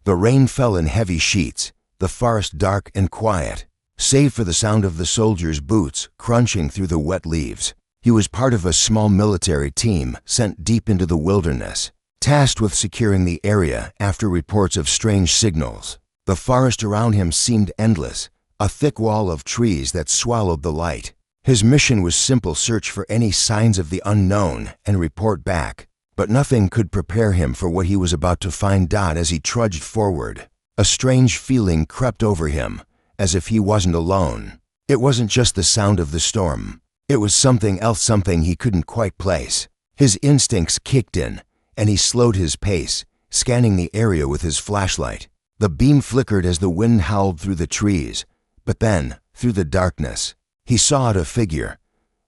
The rain fell in heavy sheets, the forest dark and quiet, save for the sound of the soldier's boots crunching through the wet leaves. He was part of a small military team sent deep into the wilderness, tasked with securing the area after reports of strange signals. The forest around him seemed endless, a thick wall of trees that swallowed the light. His mission was simple: search for any signs of the unknown and report back. But nothing could prepare him for what he was about to find out. As he trudged forward, a strange feeling crept over him, as if he wasn't alone. It wasn't just the sound of the storm. It was something else, something he couldn't quite place. His instincts kicked in, and he slowed his pace, scanning the area with his flashlight. The beam flickered as the wind howled through the trees, but then, through the darkness, he saw a figure.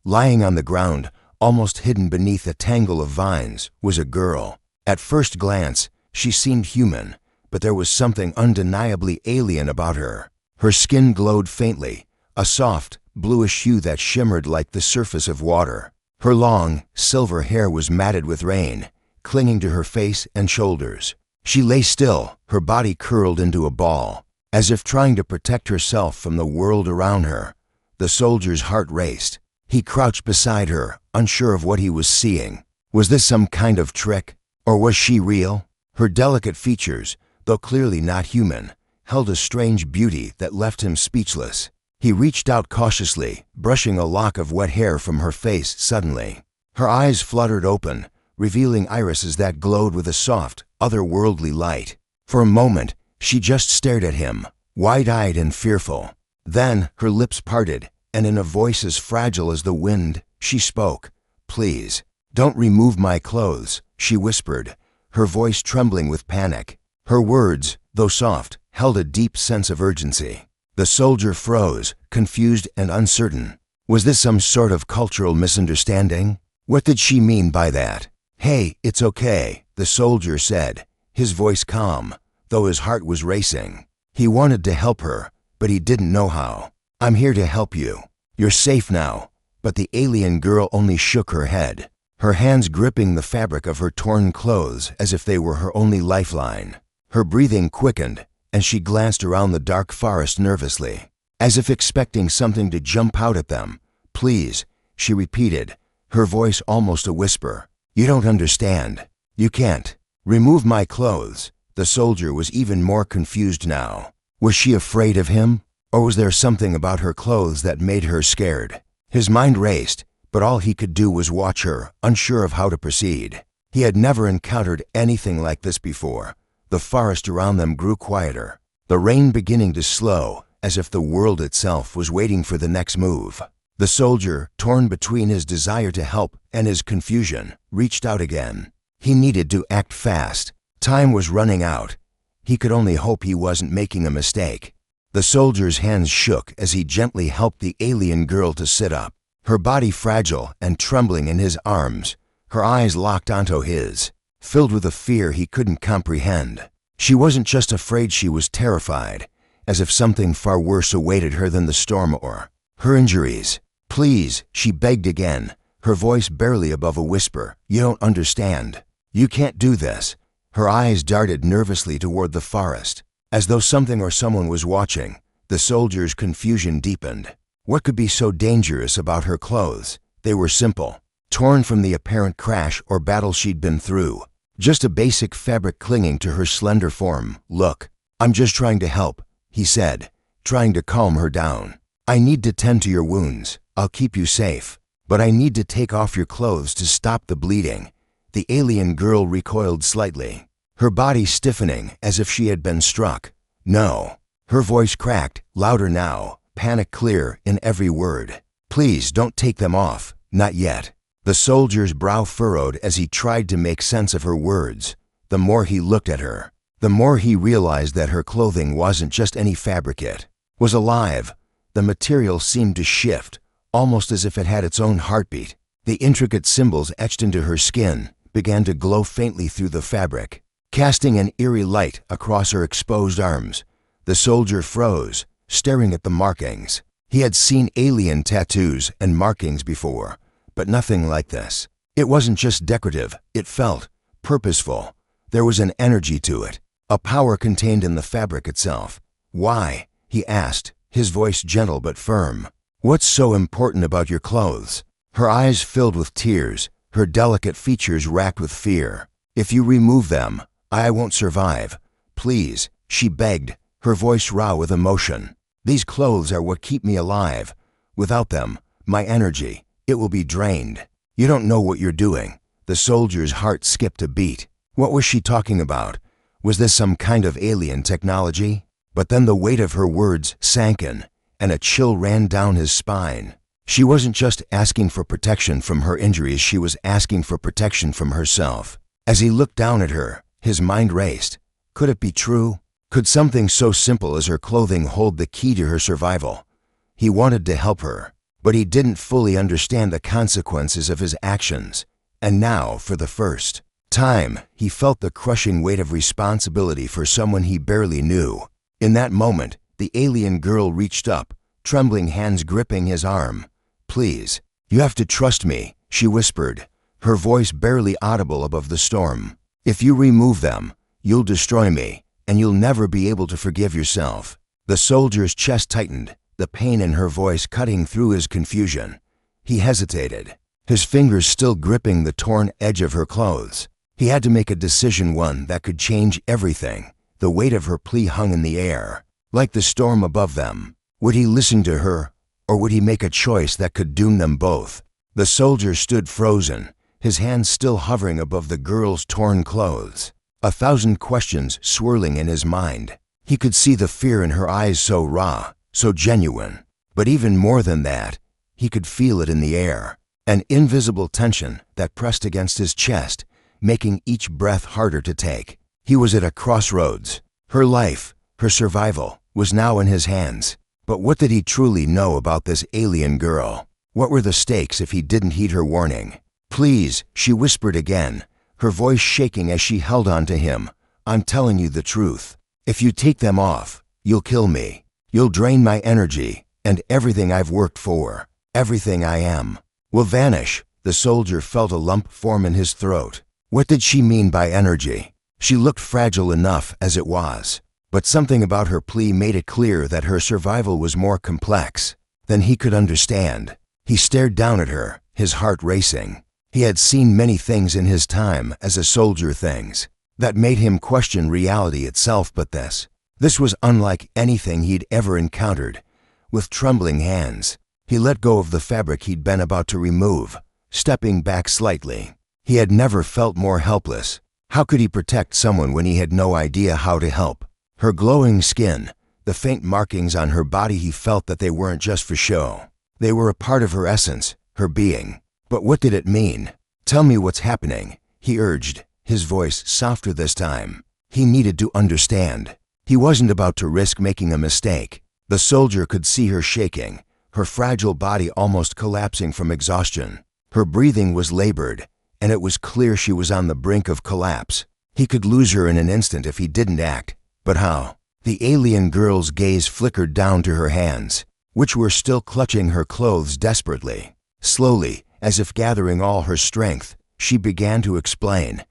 Lying on the ground, almost hidden beneath a tangle of vines, was a girl. At first glance, she seemed human, but there was something undeniably alien about her. Her skin glowed faintly, a soft, bluish hue that shimmered like the surface of water. Her long, silver hair was matted with rain, clinging to her face and shoulders. She lay still, her body curled into a ball, as if trying to protect herself from the world around her. The soldier's heart raced. He crouched beside her, unsure of what he was seeing. Was this some kind of trick, or was she real? Her delicate features, though clearly not human, held a strange beauty that left him speechless. He reached out cautiously, brushing a lock of wet hair from her face. Suddenly, her eyes fluttered open, revealing irises that glowed with a soft, otherworldly light. For a moment, she just stared at him, wide-eyed and fearful. Then her lips parted, and in a voice as fragile as the wind, she spoke. "Please, don't remove my clothes," she whispered, her voice trembling with panic. Her words, though soft, held a deep sense of urgency. The soldier froze, confused and uncertain. Was this some sort of cultural misunderstanding? What did she mean by that? "Hey, it's okay," the soldier said, his voice calm, though his heart was racing. He wanted to help her, but he didn't know how. "I'm here to help you. You're safe now." But the alien girl only shook her head, her hands gripping the fabric of her torn clothes as if they were her only lifeline. Her breathing quickened, and she glanced around the dark forest nervously, as if expecting something to jump out at them. "Please," she repeated, her voice almost a whisper. "You don't understand. You can't. Remove my clothes." The soldier was even more confused now. Was she afraid of him? Or was there something about her clothes that made her scared? His mind raced, but all he could do was watch her, unsure of how to proceed. He had never encountered anything like this before. The forest around them grew quieter, the rain beginning to slow, as if the world itself was waiting for the next move. The soldier, torn between his desire to help and his confusion, reached out again. He needed to act fast. Time was running out. He could only hope he wasn't making a mistake. The soldier's hands shook as he gently helped the alien girl to sit up, her body fragile and trembling in his arms, her eyes locked onto his, filled with a fear he couldn't comprehend. She wasn't just afraid, she was terrified, as if something far worse awaited her than the storm or her injuries. "Please," she begged again, her voice barely above a whisper. "You don't understand. You can't do this." Her eyes darted nervously toward the forest, as though something or someone was watching. The soldier's confusion deepened. What could be so dangerous about her clothes? They were simple, torn from the apparent crash or battle she'd been through. Just a basic fabric clinging to her slender form. "Look, I'm just trying to help," he said, trying to calm her down. "I need to tend to your wounds. I'll keep you safe. But I need to take off your clothes to stop the bleeding." The alien girl recoiled slightly, her body stiffening as if she had been struck. "No." Her voice cracked, louder now, panic clear in every word. "Please don't take them off. Not yet." The soldier's brow furrowed as he tried to make sense of her words. The more he looked at her, the more he realized that her clothing wasn't just any fabric, it was alive. The material seemed to shift, almost as if it had its own heartbeat. The intricate symbols etched into her skin began to glow faintly through the fabric, casting an eerie light across her exposed arms. The soldier froze, staring at the markings. He had seen alien tattoos and markings before, but nothing like this. It wasn't just decorative, it felt purposeful. There was an energy to it, a power contained in the fabric itself. "Why?" he asked, his voice gentle but firm. "What's so important about your clothes?" Her eyes filled with tears, her delicate features racked with fear. "If you remove them, I won't survive. Please," she begged, her voice raw with emotion. "These clothes are what keep me alive. Without them, my energy, it will be drained." "You don't know what you're doing." The soldier's heart skipped a beat. What was she talking about? Was this some kind of alien technology? But then the weight of her words sank in, and a chill ran down his spine. She wasn't just asking for protection from her injuries, she was asking for protection from herself. As he looked down at her, his mind raced. Could it be true? Could something so simple as her clothing hold the key to her survival? He wanted to help her, but he didn't fully understand the consequences of his actions. And now, for the first time, he felt the crushing weight of responsibility for someone he barely knew. In that moment, the alien girl reached up, trembling hands gripping his arm. "Please, you have to trust me," she whispered, her voice barely audible above the storm. "If you remove them, you'll destroy me, and you'll never be able to forgive yourself." The soldier's chest tightened, the pain in her voice cutting through his confusion. He hesitated, his fingers still gripping the torn edge of her clothes. He had to make a decision, one that could change everything. The weight of her plea hung in the air, like the storm above them. Would he listen to her, or would he make a choice that could doom them both? The soldier stood frozen, his hands still hovering above the girl's torn clothes. 1,000 questions swirling in his mind. He could see the fear in her eyes, so raw, so genuine. But even more than that, he could feel it in the air. An invisible tension that pressed against his chest, making each breath harder to take. He was at a crossroads. Her life, her survival, was now in his hands. But what did he truly know about this alien girl? What were the stakes if he didn't heed her warning? "Please," she whispered again, her voice shaking as she held on to him. "I'm telling you the truth. If you take them off, you'll kill me. You'll drain my energy, and everything I've worked for, everything I am, will vanish." The soldier felt a lump form in his throat. What did she mean by energy? She looked fragile enough as it was, but something about her plea made it clear that her survival was more complex than he could understand. He stared down at her, his heart racing. He had seen many things in his time as a soldier, things that made him question reality itself, but this was unlike anything he'd ever encountered. With trembling hands, he let go of the fabric he'd been about to remove, stepping back slightly. He had never felt more helpless. How could he protect someone when he had no idea how to help? Her glowing skin, the faint markings on her body, he felt that they weren't just for show. They were a part of her essence, her being. But what did it mean? "Tell me what's happening," he urged, his voice softer this time. He needed to understand. He wasn't about to risk making a mistake. The soldier could see her shaking, her fragile body almost collapsing from exhaustion. Her breathing was labored, and it was clear she was on the brink of collapse. He could lose her in an instant if he didn't act. But how? The alien girl's gaze flickered down to her hands, which were still clutching her clothes desperately. Slowly, as if gathering all her strength, she began to explain.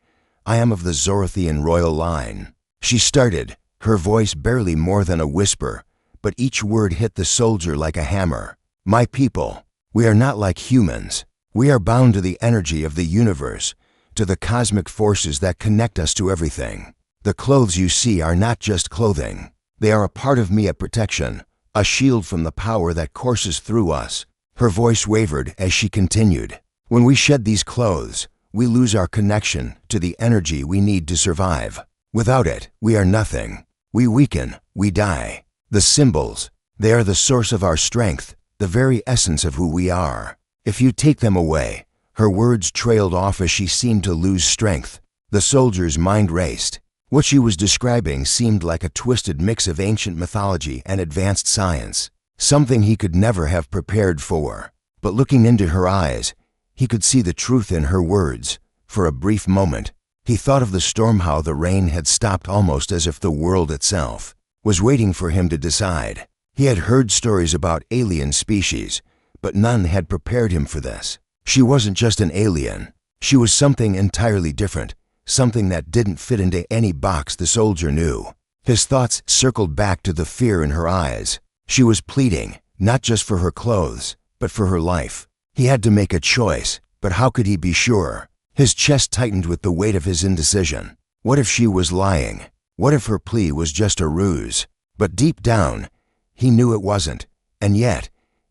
"I am of the Zorothian royal line," she started, her voice barely more than a whisper, but each word hit the soldier like a hammer. "My people, we are not like humans. We are bound to the energy of the universe, to the cosmic forces that connect us to everything. The clothes you see are not just clothing. They are a part of me, a protection, a shield from the power that courses through us." Her voice wavered as she continued. "When we shed these clothes, we lose our connection to the energy we need to survive. Without it, we are nothing. We weaken, we die. The symbols, they are the source of our strength, the very essence of who we are. If you take them away," her words trailed off as she seemed to lose strength. The soldier's mind raced. What she was describing seemed like a twisted mix of ancient mythology and advanced science, something he could never have prepared for. But looking into her eyes, he could see the truth in her words. For a brief moment, he thought of the storm, how the rain had stopped, almost as if the world itself was waiting for him to decide. He had heard stories about alien species, but none had prepared him for this. She wasn't just an alien. She was something entirely different, something that didn't fit into any box the soldier knew. His thoughts circled back to the fear in her eyes. She was pleading, not just for her clothes, but for her life. He had to make a choice, but how could he be sure? His chest tightened with the weight of his indecision. What if she was lying? What if her plea was just a ruse? But deep down, he knew it wasn't. And yet,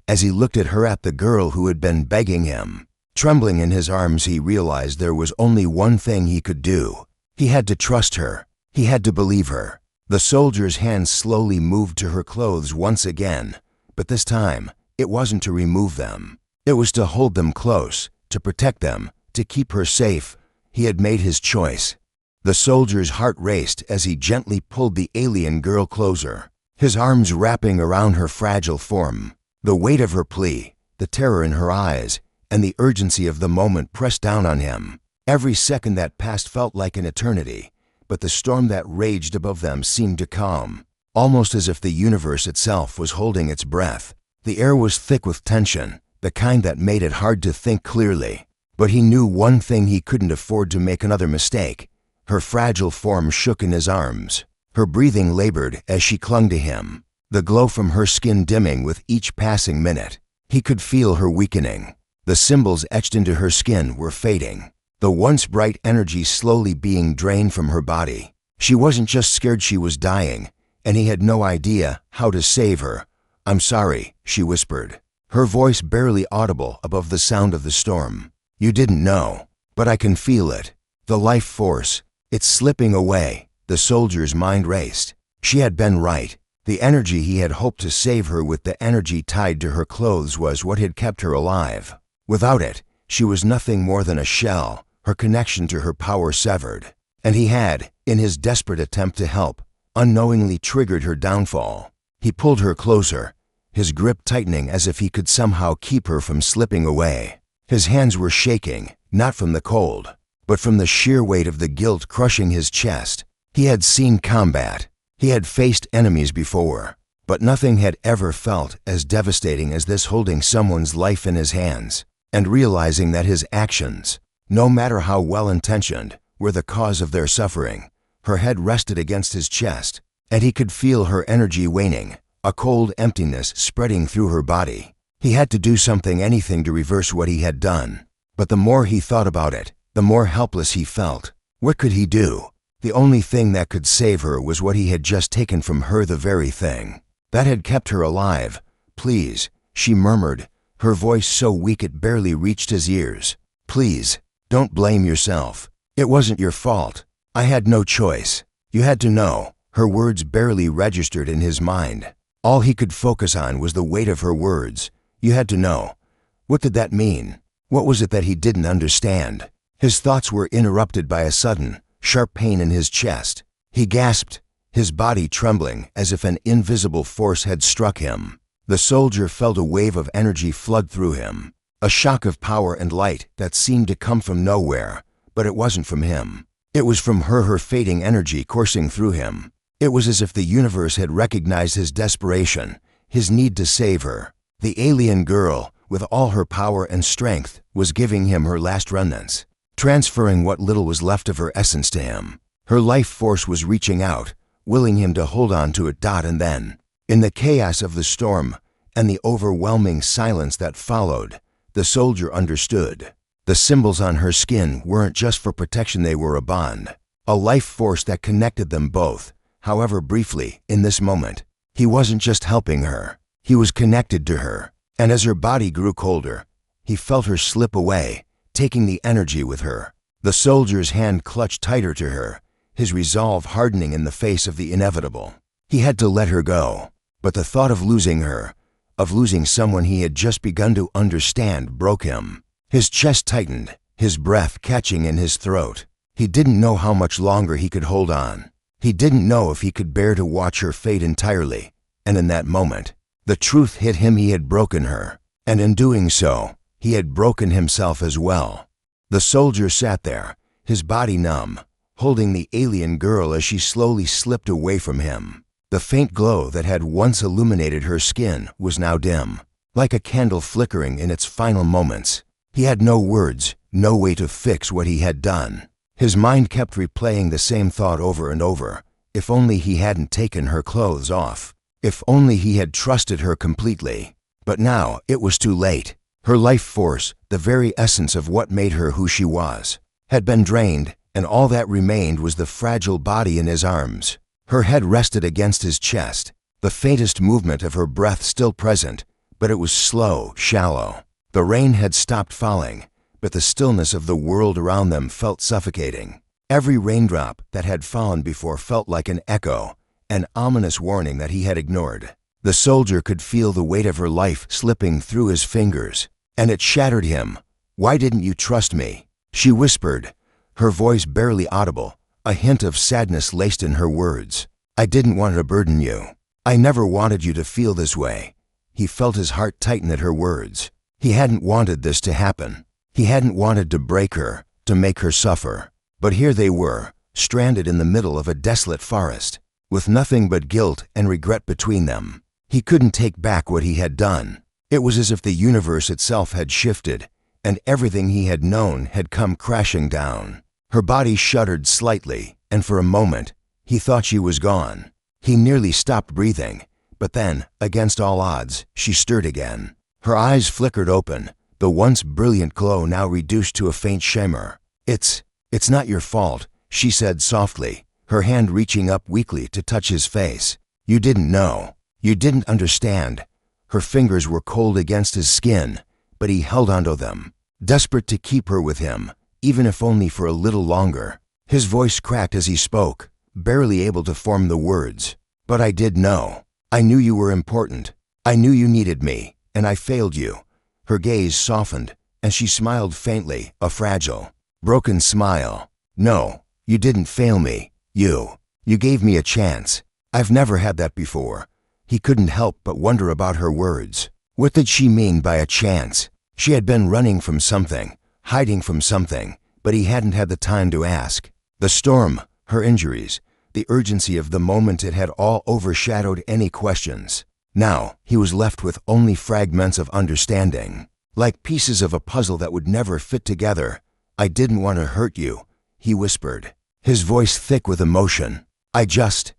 as he looked at her, at the girl who had been begging him, trembling in his arms, he realized there was only one thing he could do. He had to trust her. He had to believe her. The soldier's hand slowly moved to her clothes once again, but this time, it wasn't to remove them. It was to hold them close, to protect them, to keep her safe. He had made his choice. The soldier's heart raced as he gently pulled the alien girl closer, his arms wrapping around her fragile form. The weight of her plea, the terror in her eyes, and the urgency of the moment pressed down on him. Every second that passed felt like an eternity, but the storm that raged above them seemed to calm, almost as if the universe itself was holding its breath. The air was thick with tension, the kind that made it hard to think clearly. But he knew one thing: he couldn't afford to make another mistake. Her fragile form shook in his arms. Her breathing labored as she clung to him, the glow from her skin dimming with each passing minute. He could feel her weakening. The symbols etched into her skin were fading, the once bright energy slowly being drained from her body. She wasn't just scared, she was dying, and he had no idea how to save her. "I'm sorry," she whispered, her voice barely audible above the sound of the storm. "You didn't know, but I can feel it. The life force, it's slipping away." The soldier's mind raced. She had been right. The energy he had hoped to save her with, the energy tied to her clothes, was what had kept her alive. Without it, she was nothing more than a shell, her connection to her power severed. And he had, in his desperate attempt to help, unknowingly triggered her downfall. He pulled her closer, his grip tightening as if he could somehow keep her from slipping away. His hands were shaking, not from the cold, but from the sheer weight of the guilt crushing his chest. He had seen combat. He had faced enemies before, but nothing had ever felt as devastating as this: holding someone's life in his hands, and realizing that his actions, no matter how well-intentioned, were the cause of their suffering. Her head rested against his chest, and he could feel her energy waning, a cold emptiness spreading through her body. He had to do something, anything, to reverse what he had done. But the more he thought about it, the more helpless he felt. What could he do? The only thing that could save her was what he had just taken from her, the very thing that had kept her alive. "Please," she murmured, her voice so weak it barely reached his ears. "Please, don't blame yourself. It wasn't your fault. I had no choice. You had to know." Her words barely registered in his mind. All he could focus on was the weight of her words. You had to know. What did that mean? What was it that he didn't understand? His thoughts were interrupted by a sudden, sharp pain in his chest. He gasped, his body trembling as if an invisible force had struck him. The soldier felt a wave of energy flood through him, a shock of power and light that seemed to come from nowhere, but it wasn't from him. It was from her, her fading energy coursing through him. It was as if the universe had recognized his desperation, his need to save her. The alien girl, with all her power and strength, was giving him her last remnants, transferring what little was left of her essence to him. Her life force was reaching out, willing him to hold on to it. And then, in the chaos of the storm and the overwhelming silence that followed, the soldier understood. The symbols on her skin weren't just for protection, they were a bond, a life force that connected them both, however briefly, in this moment. He wasn't just helping her, he was connected to her. And as her body grew colder, he felt her slip away, taking the energy with her. The soldier's hand clutched tighter to her, his resolve hardening in the face of the inevitable. He had to let her go, but the thought of losing her, of losing someone he had just begun to understand, broke him. His chest tightened, his breath catching in his throat. He didn't know how much longer he could hold on. He didn't know if he could bear to watch her fade entirely. And in that moment, the truth hit him: he had broken her, and in doing so, he had broken himself as well. The soldier sat there, his body numb, holding the alien girl as she slowly slipped away from him. The faint glow that had once illuminated her skin was now dim, like a candle flickering in its final moments. He had no words, no way to fix what he had done. His mind kept replaying the same thought over and over. If only he hadn't taken her clothes off. If only he had trusted her completely. But now it was too late. Her life force, the very essence of what made her who she was, had been drained, and all that remained was the fragile body in his arms. Her head rested against his chest, the faintest movement of her breath still present, but it was slow, shallow. The rain had stopped falling, but the stillness of the world around them felt suffocating. Every raindrop that had fallen before felt like an echo, an ominous warning that he had ignored. The soldier could feel the weight of her life slipping through his fingers, and it shattered him. "Why didn't you trust me?" she whispered, her voice barely audible, a hint of sadness laced in her words. "I didn't want to burden you. I never wanted you to feel this way." He felt his heart tighten at her words. He hadn't wanted this to happen. He hadn't wanted to break her, to make her suffer. But here they were, stranded in the middle of a desolate forest, with nothing but guilt and regret between them. He couldn't take back what he had done. It was as if the universe itself had shifted, and everything he had known had come crashing down. Her body shuddered slightly, and for a moment, he thought she was gone. He nearly stopped breathing, but then, against all odds, she stirred again. Her eyes flickered open, the once brilliant glow now reduced to a faint shimmer. It's not your fault," she said softly, her hand reaching up weakly to touch his face. "You didn't know. You didn't understand." Her fingers were cold against his skin, but he held onto them, desperate to keep her with him, even if only for a little longer. His voice cracked as he spoke, barely able to form the words. "But I did know. I knew you were important. I knew you needed me, and I failed you." Her gaze softened, and she smiled faintly, a fragile, broken smile. "No, you didn't fail me. You gave me a chance. I've never had that before." He couldn't help but wonder about her words. What did she mean by a chance? She had been running from something, hiding from something, but he hadn't had the time to ask. The storm, her injuries, the urgency of the moment, it had all overshadowed any questions. Now he was left with only fragments of understanding, like pieces of a puzzle that would never fit together. "I didn't want to hurt you," he whispered, his voice thick with emotion. I just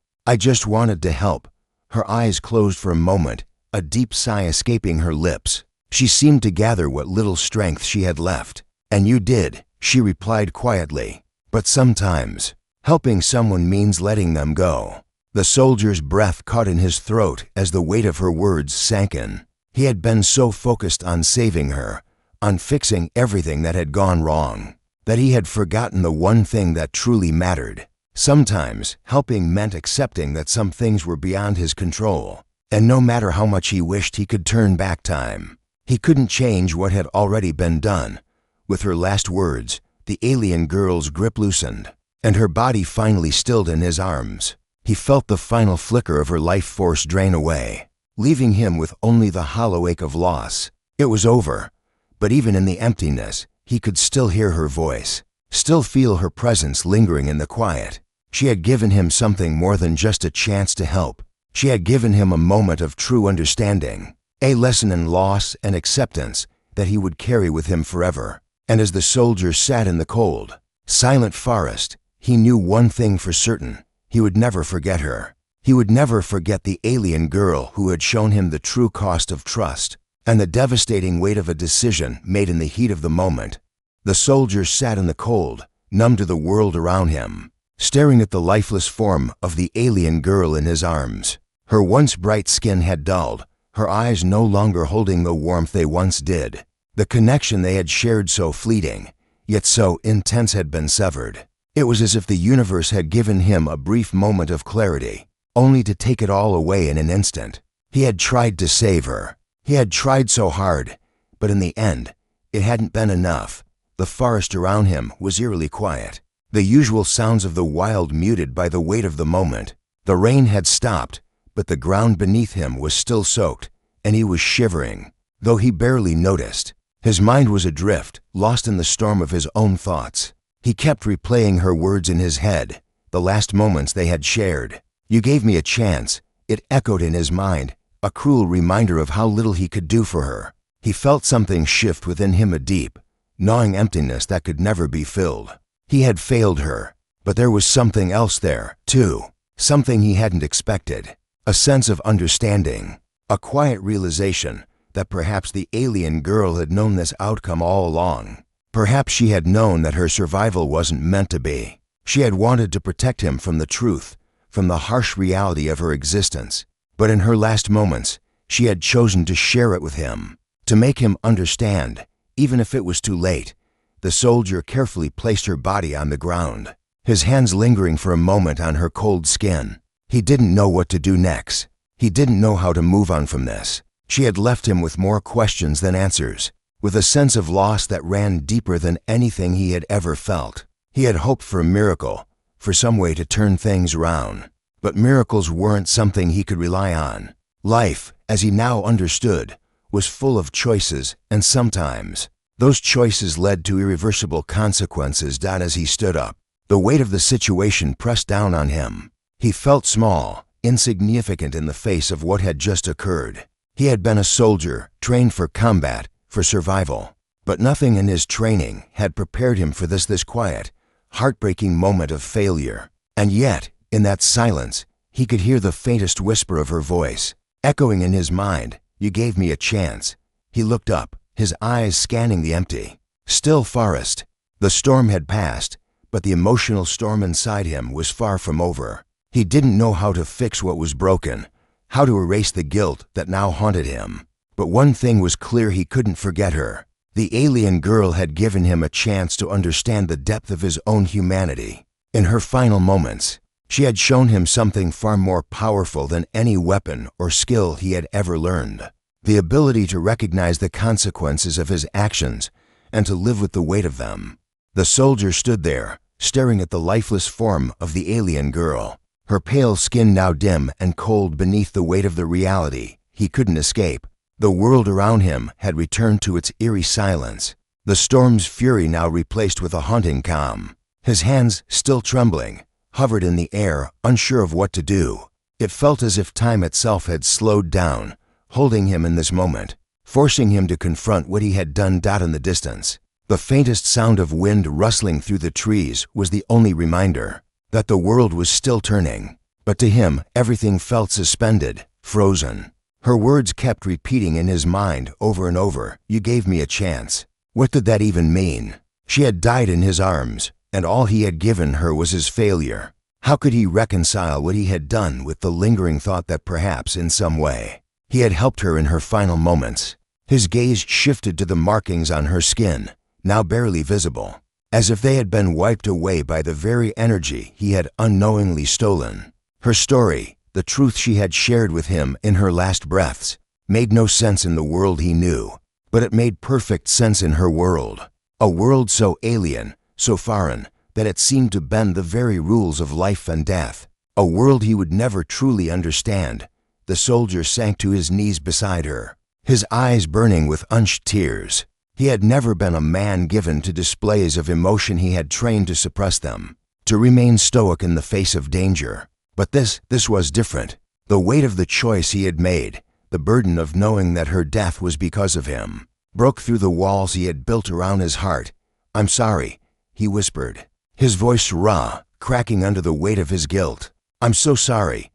wanted to help." Her eyes closed for a moment, a deep sigh escaping her lips. She seemed to gather what little strength she had left. "And you did," she replied quietly. "But sometimes, helping someone means letting them go." The soldier's breath caught in his throat as the weight of her words sank in. He had been so focused on saving her, on fixing everything that had gone wrong, that he had forgotten the one thing that truly mattered. Sometimes, helping meant accepting that some things were beyond his control, and no matter how much he wished he could turn back time, he couldn't change what had already been done. With her last words, the alien girl's grip loosened, and her body finally stilled in his arms. He felt the final flicker of her life force drain away, leaving him with only the hollow ache of loss. It was over, but even in the emptiness, he could still hear her voice, still feel her presence lingering in the quiet. She had given him something more than just a chance to help. She had given him a moment of true understanding, a lesson in loss and acceptance that he would carry with him forever. And as the soldier sat in the cold, silent forest, he knew one thing for certain. He would never forget her. He would never forget the alien girl who had shown him the true cost of trust and the devastating weight of a decision made in the heat of the moment. The soldier sat in the cold, numb to the world around him, staring at the lifeless form of the alien girl in his arms. Her once bright skin had dulled, her eyes no longer holding the warmth they once did. The connection they had shared, so fleeting, yet so intense, had been severed. It was as if the universe had given him a brief moment of clarity, only to take it all away in an instant. He had tried to save her. He had tried so hard, but in the end, it hadn't been enough. The forest around him was eerily quiet, the usual sounds of the wild muted by the weight of the moment. The rain had stopped, but the ground beneath him was still soaked, and he was shivering, though he barely noticed. His mind was adrift, lost in the storm of his own thoughts. He kept replaying her words in his head, the last moments they had shared. "You gave me a chance." It echoed in his mind, a cruel reminder of how little he could do for her. He felt something shift within him, a deep, gnawing emptiness that could never be filled. He had failed her, but there was something else there, too. Something he hadn't expected. A sense of understanding. A quiet realization that perhaps the alien girl had known this outcome all along. Perhaps she had known that her survival wasn't meant to be. She had wanted to protect him from the truth, from the harsh reality of her existence. But in her last moments, she had chosen to share it with him, to make him understand, even if it was too late. The soldier carefully placed her body on the ground, his hands lingering for a moment on her cold skin. He didn't know what to do next. He didn't know how to move on from this. She had left him with more questions than answers, with a sense of loss that ran deeper than anything he had ever felt. He had hoped for a miracle, for some way to turn things around. But miracles weren't something he could rely on. Life, as he now understood, was full of choices, and sometimes those choices led to irreversible consequences. As he stood up, the weight of the situation pressed down on him. He felt small, insignificant in the face of what had just occurred. He had been a soldier, trained for combat, for survival. But nothing in his training had prepared him for this quiet, heartbreaking moment of failure. And yet, in that silence, he could hear the faintest whisper of her voice, echoing in his mind. "You gave me a chance." He looked up, his eyes scanning the empty, still forest. The storm had passed, but the emotional storm inside him was far from over. He didn't know how to fix what was broken, how to erase the guilt that now haunted him. But one thing was clear: he couldn't forget her. The alien girl had given him a chance to understand the depth of his own humanity. In her final moments, she had shown him something far more powerful than any weapon or skill he had ever learned: the ability to recognize the consequences of his actions and to live with the weight of them. The soldier stood there, staring at the lifeless form of the alien girl, her pale skin now dim and cold beneath the weight of the reality he couldn't escape. The world around him had returned to its eerie silence, the storm's fury now replaced with a haunting calm. His hands, still trembling, hovered in the air, unsure of what to do. It felt as if time itself had slowed down, holding him in this moment, forcing him to confront what he had done. In the distance, the faintest sound of wind rustling through the trees was the only reminder that the world was still turning. But to him, everything felt suspended, frozen. Her words kept repeating in his mind over and over: "You gave me a chance." What did that even mean? She had died in his arms, and all he had given her was his failure. How could he reconcile what he had done with the lingering thought that perhaps, in some way, he had helped her in her final moments? His gaze shifted to the markings on her skin, now barely visible, as if they had been wiped away by the very energy he had unknowingly stolen. Her story, the truth she had shared with him in her last breaths, made no sense in the world he knew, but it made perfect sense in her world. A world so alien, so foreign, that it seemed to bend the very rules of life and death. A world he would never truly understand. The soldier sank to his knees beside her, his eyes burning with unshed tears. He had never been a man given to displays of emotion. He had trained to suppress them, to remain stoic in the face of danger. But this was different. The weight of the choice he had made, the burden of knowing that her death was because of him, broke through the walls he had built around his heart. "I'm sorry," he whispered, his voice raw, cracking under the weight of his guilt. "I'm so sorry."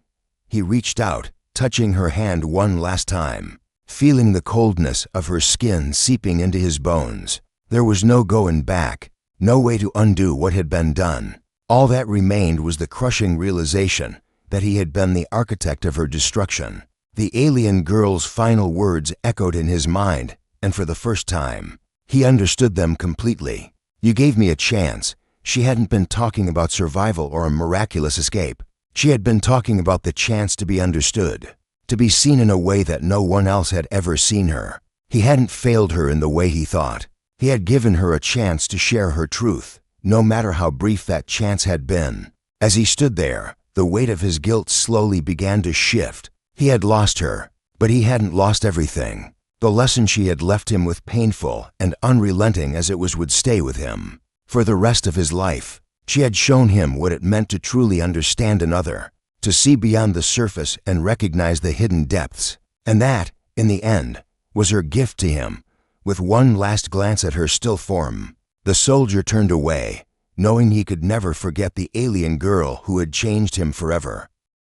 He reached out, touching her hand one last time, feeling the coldness of her skin seeping into his bones. There was no going back, no way to undo what had been done. All that remained was the crushing realization that he had been the architect of her destruction. The alien girl's final words echoed in his mind, and for the first time, he understood them completely. "You gave me a chance." She hadn't been talking about survival or a miraculous escape. She had been talking about the chance to be understood, to be seen in a way that no one else had ever seen her. He hadn't failed her in the way he thought. He had given her a chance to share her truth, no matter how brief that chance had been. As he stood there, the weight of his guilt slowly began to shift. He had lost her, but he hadn't lost everything. The lesson she had left him with, painful and unrelenting as it was, would stay with him for the rest of his life. She had shown him what it meant to truly understand another, to see beyond the surface and recognize the hidden depths. And that, in the end, was her gift to him. With one last glance at her still form, the soldier turned away, knowing he could never forget the alien girl who had changed him forever.